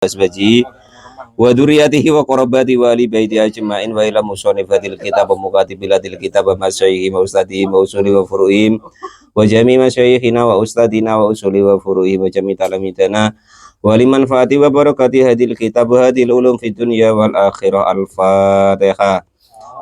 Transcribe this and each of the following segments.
azwajihi wa dzurriyyatihi wa qarabati wa ali baiti ajmain wa ila musannifil kitab wa mukatibil kitab wa masyayikhi wa ustadihi wa usuli wa furu'ihim wa jami masyayikhina wa ustadina wa usuli wa furu'ihim wa jami talamidana wa liman fati wa barakati hadil kitab wa hadil ulum fid dunya wal akhirah. Al-Fatihah.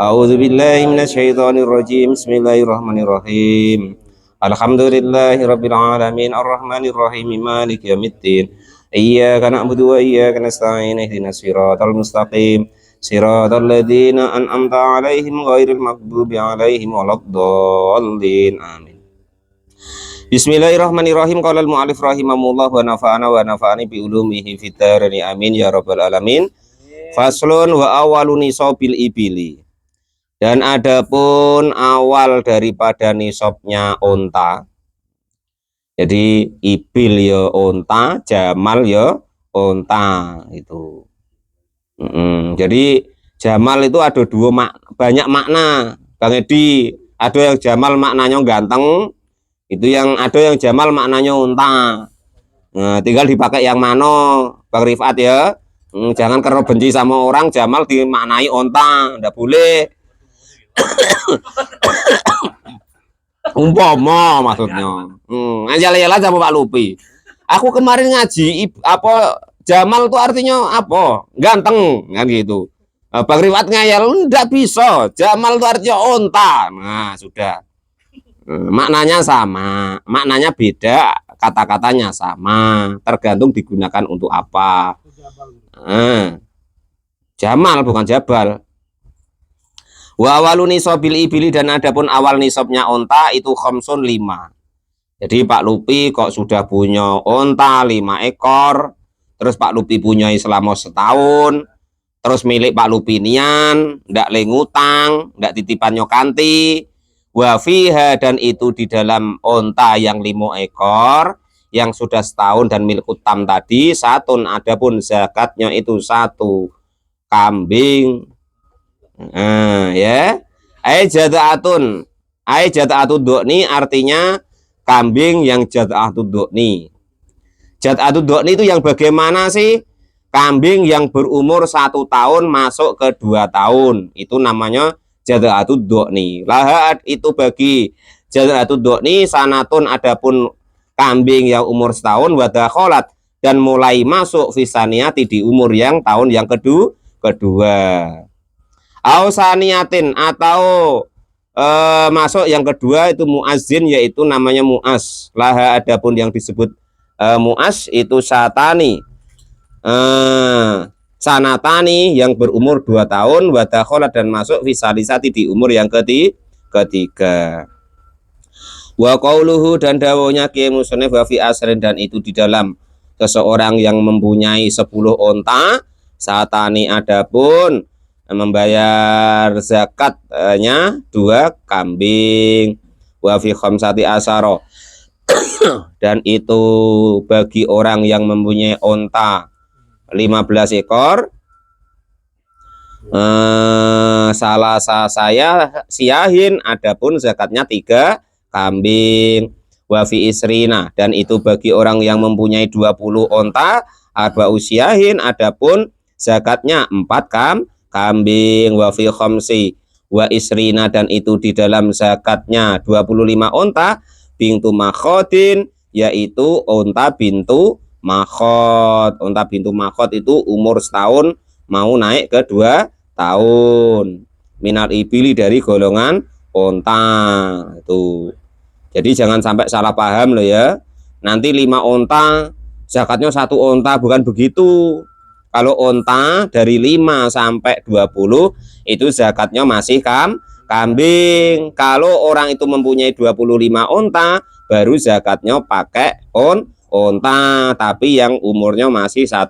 A'udzu billahi minasyaitonir rajim. Bismillahirrahmanirrahim. Alhamdulillahi rabbil alamin arrahmanir rahim maliki yaumiddin. Iyyaka na'budu wa iyyaka nasta'in ihdinas siratal mustaqim siratal ladzina an'amta 'alaihim ghairil maghdubi 'alaihim waladdallin. Amin. Bismillahirrahmanirrahim. Qala al-mu'allif rahimahullah wa nafa'ani bi ulumihi fid dharain amin ya rabbal alamin. Faslun wa awwalu nisabil ibili. Dan adapun awal daripada nisabnya unta. Jadi ibil ya unta, jamal ya unta itu. Jadi jamal itu ada banyak makna, Bang Edi. Ada yang jamal maknanya ganteng, itu yang ada yang jamal maknanya unta. Nah, tinggal dipakai yang mana, Bang Rifat ya. Jangan karena benci sama orang jamal dimaknai unta, ndak boleh. Umpama maksudnya. Anjala sama Pak Lupi. Aku kemarin ngaji apa jamal itu artinya apa? Ganteng kan gitu. Bang Riwat ngayal enggak bisa. Jamal itu artinya unta. Nah, sudah. Maknanya sama, maknanya beda, kata-katanya sama, tergantung digunakan untuk apa. Jamal bukan jabal. Wa awalu nisabil ibili, dan adapun awal nisabnya unta itu khamsun 5. Jadi Pak Lupi kok sudah punya unta 5 ekor, terus Pak Lupi punya selama setahun, terus milik Pak Lupi nian, ndak lengutang, ndak titipan nyokanti, wa fiha, dan itu di dalam unta yang 5 ekor yang sudah setahun dan milik utam tadi, satun, adapun zakatnya itu 1 kambing. Ya, jada'atun du'ni artinya kambing yang jada'atud du'ni. Jada'atud du'ni itu yang bagaimana sih? Kambing yang berumur 1 tahun masuk ke 2 tahun, itu namanya jada'atud du'ni. Lahat itu bagi jada'atud du'ni sanatun, adapun kambing yang umur setahun, wadakholat, dan mulai masuk fisaniati di umur yang tahun yang kedua. Ausaniatin, atau masuk yang kedua itu muazzin, yaitu namanya muaz. Laha, adapun yang disebut muaz itu satani, sanatani yang berumur 2 tahun, wadakholat, dan masuk fisalisati di umur yang ketiga. Wa qauluhu, dan dawuhnya Kiai Musonef wa fi asrin, dan itu di dalam seseorang yang mempunyai 10 unta, satani, adapun membayar zakatnya 2 kambing. Wa fi khamsati asaro, dan itu bagi orang yang mempunyai unta 15 ekor, salah saya siahin, adapun zakatnya 3 kambing. Wa fi isrina, dan itu bagi orang yang mempunyai 20 unta, arba usiahin, adapun zakatnya 4 kambing. Wa fi khamsi wa isrina, dan itu di dalam zakatnya 25 unta, bintu makhodin, yaitu unta bintu makhod. Unta bintu makhod itu umur setahun mau naik ke 2 tahun. Minal ibili, dari golongan unta itu. Jadi jangan sampai salah paham loh ya. Nanti 5 unta zakatnya 1 unta, bukan begitu. Kalau unta dari 5 sampai 20 itu zakatnya masih kambing. Kalau orang itu mempunyai 25 unta, baru zakatnya pakai unta, tapi yang umurnya masih 1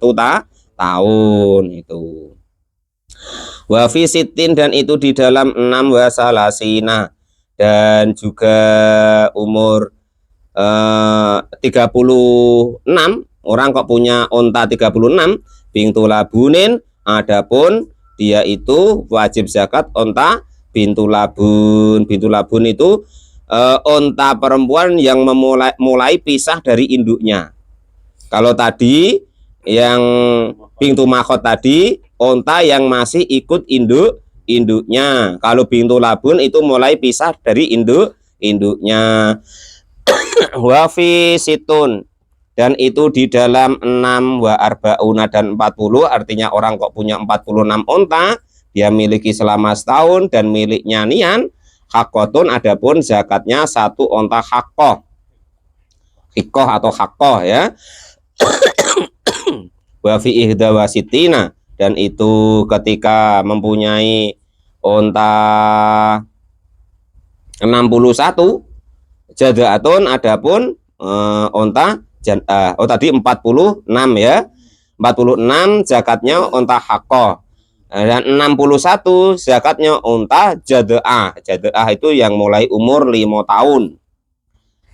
tahun itu. Wa fi sitin, dan itu di dalam 6 wasalasina, dan juga umur 36. Orang kok punya unta 36, bintu labunin, adapun dia itu wajib zakat unta bintu labun. Bintu labun itu unta perempuan yang mulai pisah dari induknya. Kalau tadi yang bintu makhot tadi onta yang masih ikut induknya. Kalau bintu labun itu mulai pisah dari induknya. Wafi situn, dan itu di dalam 6 wa arbauna dan 40, artinya orang kok punya 46 onta, dia miliki selama setahun dan miliknya nian hakotun, adapun zakatnya 1 onta hakoh, hikoh atau hakoh ya. Wafi ihda wasitina, dan itu ketika mempunyai onta 61 jadaatun, adapun onta tadi 46 ya, 46 zakatnya onta hakoh, dan 61 zakatnya onta jadaah. Jadaah itu yang mulai umur 5 tahun.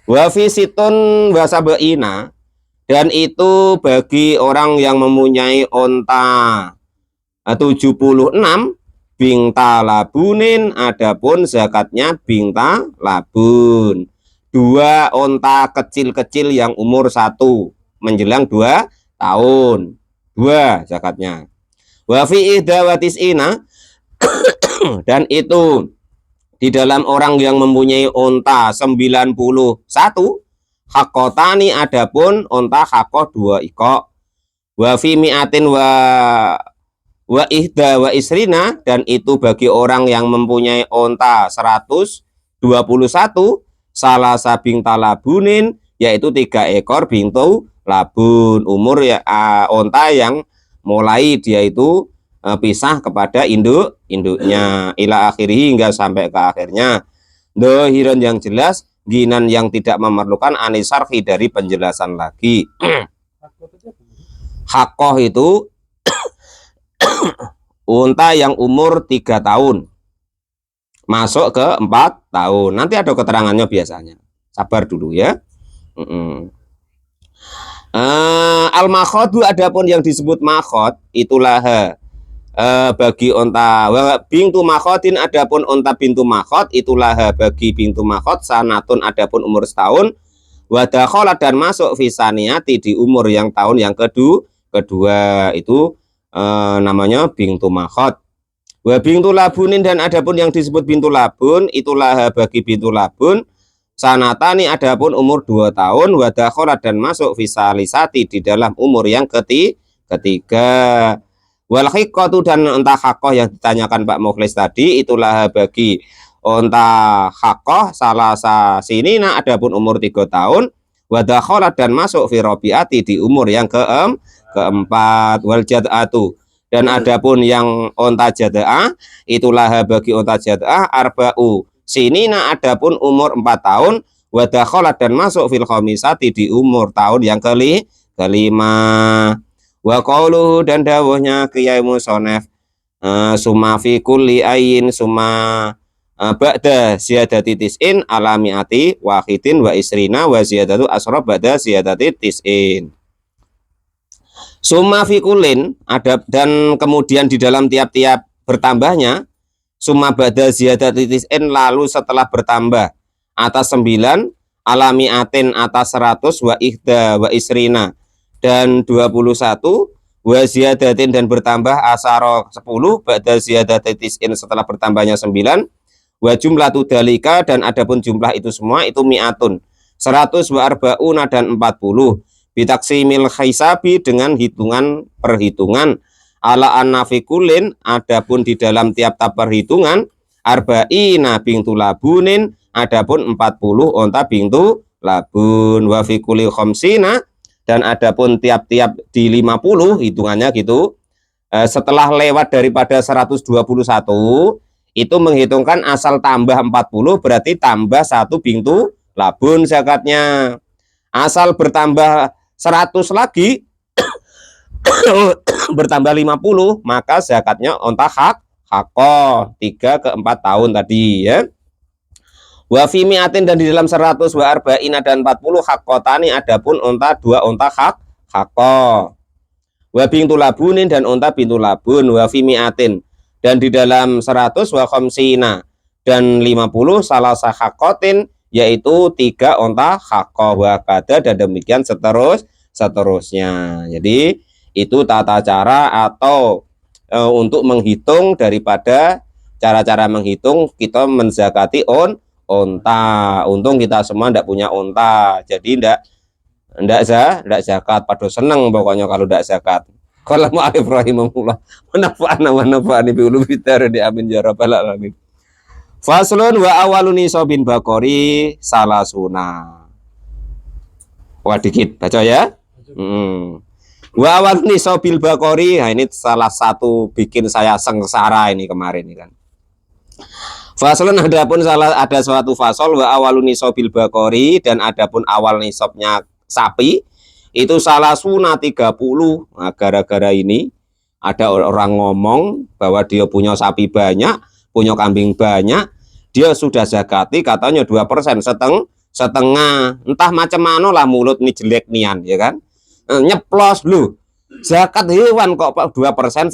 Wafi situn wasabaina, dan itu bagi orang yang mempunyai onta 76 bingta labunin, adapun zakatnya bingta labun. 2 onta kecil-kecil yang umur 1 menjelang 2 tahun, 2 zakatnya. Wafi ihdawatisina, dan itu di dalam orang yang mempunyai onta 91 hakotani, adapun onta hakoh 2 ikok. Wafi mi'atin wa ihda wa isrina, dan itu bagi orang yang mempunyai onta 121 salah sabing talabunin, yaitu 3 ekor bintu labun. Umur ya onta yang mulai dia itu pisah kepada induknya, ila akhirih, hingga sampai ke akhirnya. Dohiran yang jelas, ginan yang tidak memerlukan anisarhi dari penjelasan lagi. Hakoh itu unta yang umur 3 tahun masuk ke 4 tahun. Nanti ada keterangannya biasanya. Sabar dulu ya. Al-makhodu, adapun yang disebut makhot itulah bagi onta bintu makhotin, adapun onta bintu makhot itulah bagi bintu makhot sanatun, adapun umur setahun. Wadakholat, dan masuk fisaniati di umur yang tahun yang kedua itu namanya bintu makhot. Wa bintu labunin, dan adapun yang disebut bintu labun itulah bagi bintu labun sanatani, adapun umur 2 tahun. Wadakholat, dan masuk fisalisati di dalam umur yang ketiga. Wal hikotu, dan entah hakoh yang ditanyakan Pak Mukhlis tadi itulah bagi onta hakoh salah sinina, adapun umur 3 tahun. Wadakholat, dan masuk firobiati di umur yang keempat. Wal jad'atu, dan adapun yang onta jad'ah itulah bagi onta jad'ah arba'u sinina, adapun umur 4 tahun. Wadakholat, dan masuk fil khomisati di umur tahun yang kelima. Wa qauluhu, dan dawuhnya Kiai Musonef summa fi kulli ayin summa ba'da ziyadati tis'in alamiati wahidin wa isrina wa ziyadatu asra ba'da ziyadati tis'in. Summa fi kullin, dan kemudian di dalam tiap-tiap bertambahnya summa ba'da ziyadati tis'in, lalu setelah bertambah atas 9 alamiatin atas 100 wa ihda wa isrina dan 21 wa ziyadatin, dan bertambah asaro 10 ba'da ziyadati tis'in, setelah bertambahnya 9 wa jumlatu dalika, dan adapun jumlah itu semua itu mi'atun 100 wa arba'una dan 40 bitaksimil hisabi, dengan hitungan perhitungan ala annafikulin, adapun di dalam tiap-tiap perhitungan arba'ina bintu labunin, adapun 40 onta bintu labun. Wa fi kulli khamsina, dan adapun tiap-tiap di 50 hitungannya gitu, setelah lewat daripada 121 itu menghitungkan asal tambah 40, berarti tambah 1 bintu labun zakatnya. Asal bertambah 100 lagi bertambah 50, maka zakatnya onta hakoh 3 ke 4 tahun tadi ya. Wa fi mi'atin, dan di dalam 100 wa arba'ina dan 40 hakotani, adapun onta 2 onta hakoh. Wa bintu labunin, dan onta bintu labun. Wa fi mi'atin, dan di dalam 100 wa khamsina dan 50 salah hakotin, yaitu 3 onta hakoh. Wa kada, dan demikian seterusnya. Jadi Itu tata cara atau untuk menghitung daripada cara-cara menghitung kita menzakati onta. Untung kita semua ndak punya onta, jadi ndak zakat. Pada seneng pokoknya kalau ndak zakat. Kalau mau Ibrahimullah manfaatna wa nafa'ani bi ulumi di amin ya rabbal alamin. Faslun wa awalun nisobin bakori salasuna. Wah dikit baca ya. Wa awalun nisobil bakori, nah ini salah satu bikin saya sengsara ini kemarin ini kan. Faslun adapun ada suatu fasol wa awalun nisobil bakori, dan adapun awal nisobnya sapi itu salasuna 30. Nah, gara-gara ini ada orang ngomong bahwa dia punya sapi banyak, punya kambing banyak, dia sudah zakati katanya 2%, setengah, entah macam mana lah mulut nih jelek nian ya kan, nyeplos lu zakat hewan kok 2%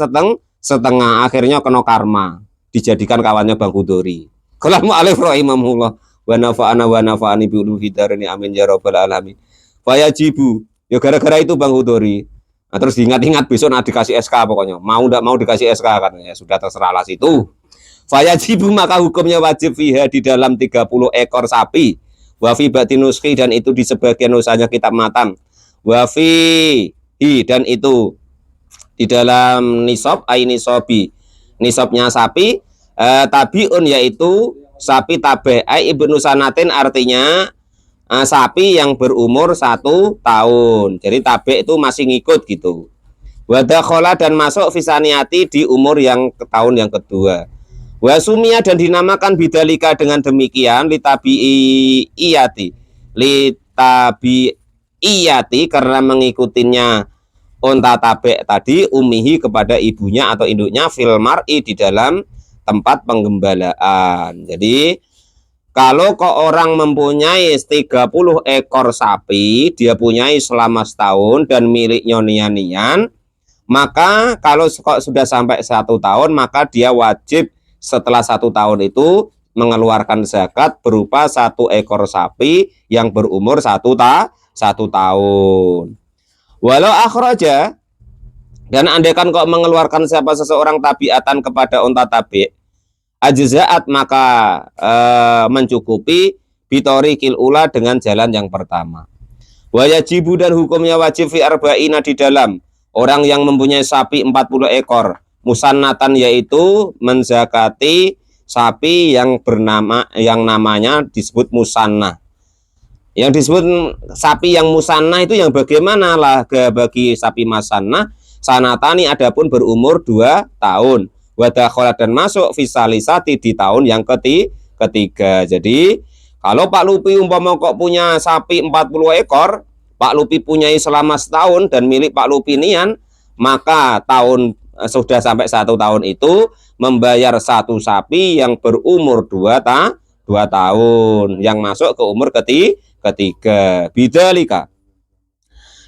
setengah, akhirnya kena karma, dijadikan kawannya Bang Hudori. Kalau alif rahimahullah wa nafa'ana wa nafa'ani bi ulumil hidarini amin ya rabbal alamin. Fayajibu, ya gara-gara itu Bang Hudori. Nah, terus diingat-ingat besok nak dikasih SK pokoknya. Mau ndak mau dikasih SK kan ya sudah terserah lah situ. Fayajibu, maka hukumnya wajib fiha di dalam 30 ekor sapi. Wa fi batinuski, dan itu di sebagian usahanya kitab Matan. Wa fi dan itu di dalam nisab nisobi. Nisabnya sapi tabiun, yaitu sapi tabe ibnu sanatin, artinya sapi yang berumur 1 tahun. Jadi tabe itu masih ngikut gitu. Wadakhola, dan masuk fisaniati di umur yang tahun yang kedua. Wasumia, dan dinamakan bidalika dengan demikian litabiiyati karena mengikutinya onta tabe tadi, umihi kepada ibunya atau induknya, fil mar'i di dalam tempat penggembalaan. Jadi kalau kok orang mempunyai 30 ekor sapi, dia punyai selama setahun dan miliknya nian-nian, maka kalau kok sudah sampai 1 tahun, maka dia wajib setelah 1 tahun itu mengeluarkan zakat berupa 1 ekor sapi yang berumur 1 tahun. Walau akhraja, dan andaikan kok mengeluarkan siapa seseorang tabiatan kepada unta tabi, ajzaat, maka mencukupi bitorikil ula, dengan jalan yang pertama. Wayajibu, dan hukumnya wajib fi arba'ina di dalam orang yang mempunyai sapi 40 ekor musannatan, yaitu menzakati sapi yang namanya disebut musannah. Yang disebut sapi yang musannah itu yang bagaimana lah bagi sapi musannah? Sanatani, adapun berumur 2 tahun. Wadakhola, dan masuk fisalisati di tahun yang ketiga. Jadi kalau Pak Lupi umpama kok punya sapi 40 ekor, Pak Lupi punyai selama setahun dan milik Pak Lupi nian, maka tahun sudah sampai 1 tahun itu membayar 1 sapi yang berumur 2 tahun yang masuk ke umur ketiga. Bidalika,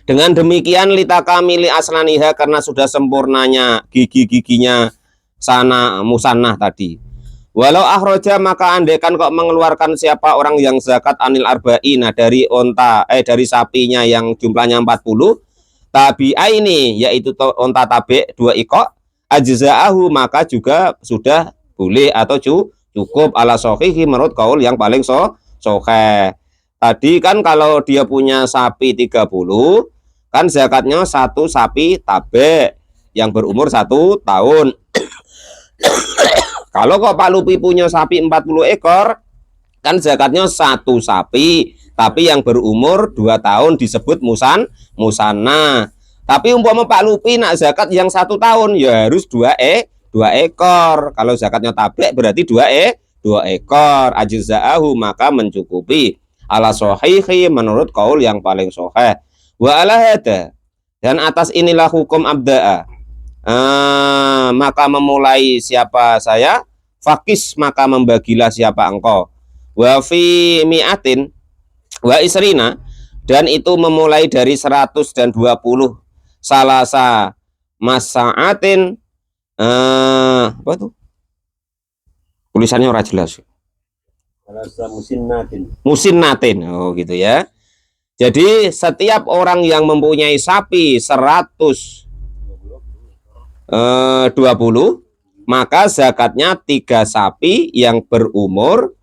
dengan demikian litaka mili aslaniha, karena sudah sempurnanya gigi-giginya sana musannah tadi. Walau akhroja, maka andaikan kok mengeluarkan siapa orang yang zakat anil arba'ina, dari dari sapinya yang jumlahnya 40 tabi'a ini, yaitu onta tabe 2 ekor, ajza'ahu, maka juga sudah boleh atau cukup ala sohihi, menurut kaul yang paling soheh. Tadi kan kalau dia punya sapi 30, kan zakatnya 1 sapi tabe yang berumur 1 tahun. Kalau kok Pak Lupi punya sapi 40 ekor, kan zakatnya 1 sapi, tapi yang berumur 2 tahun disebut musannah. Tapi umpama Pak Lupi nak zakat yang 1 tahun, ya harus 2 ekor. Kalau zakatnya tabek berarti 2 ekor. Ajza'ahu, maka mencukupi ala sohihi, menurut kaul yang paling soheh. Wa ala hada, dan atas inilah hukum abda'a. Maka memulai siapa saya, fakis, maka membagilah siapa engkau. Wa fi mi'atin wa isrina, dan itu memulai dari 120 salasa masa'atin. Apa tuh tulisannya ora jelas. Salasa musinnatin, oh gitu ya. Jadi setiap orang yang mempunyai sapi 120 20, maka zakatnya 3 sapi yang berumur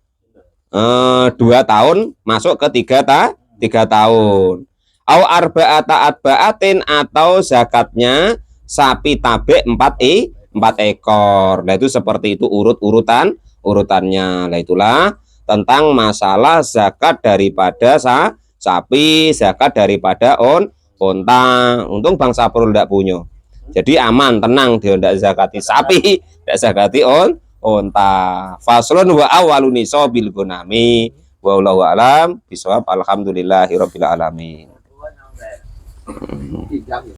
2 tahun masuk ke 3 tahun. Au arba'ata atba'atin, atau zakatnya sapi tabe 4 ekor. Nah itu seperti itu urutannya. Nah itulah tentang masalah zakat daripada sapi, zakat daripada onta. Untung Bang Saprul tidak punya. Jadi aman, tenang, dia tidak zakati sapi, tidak zakati onta. Faslun wa awalun nisabil gunami. Wallahu alam bisawab. Alhamdulillahirabbil alamin.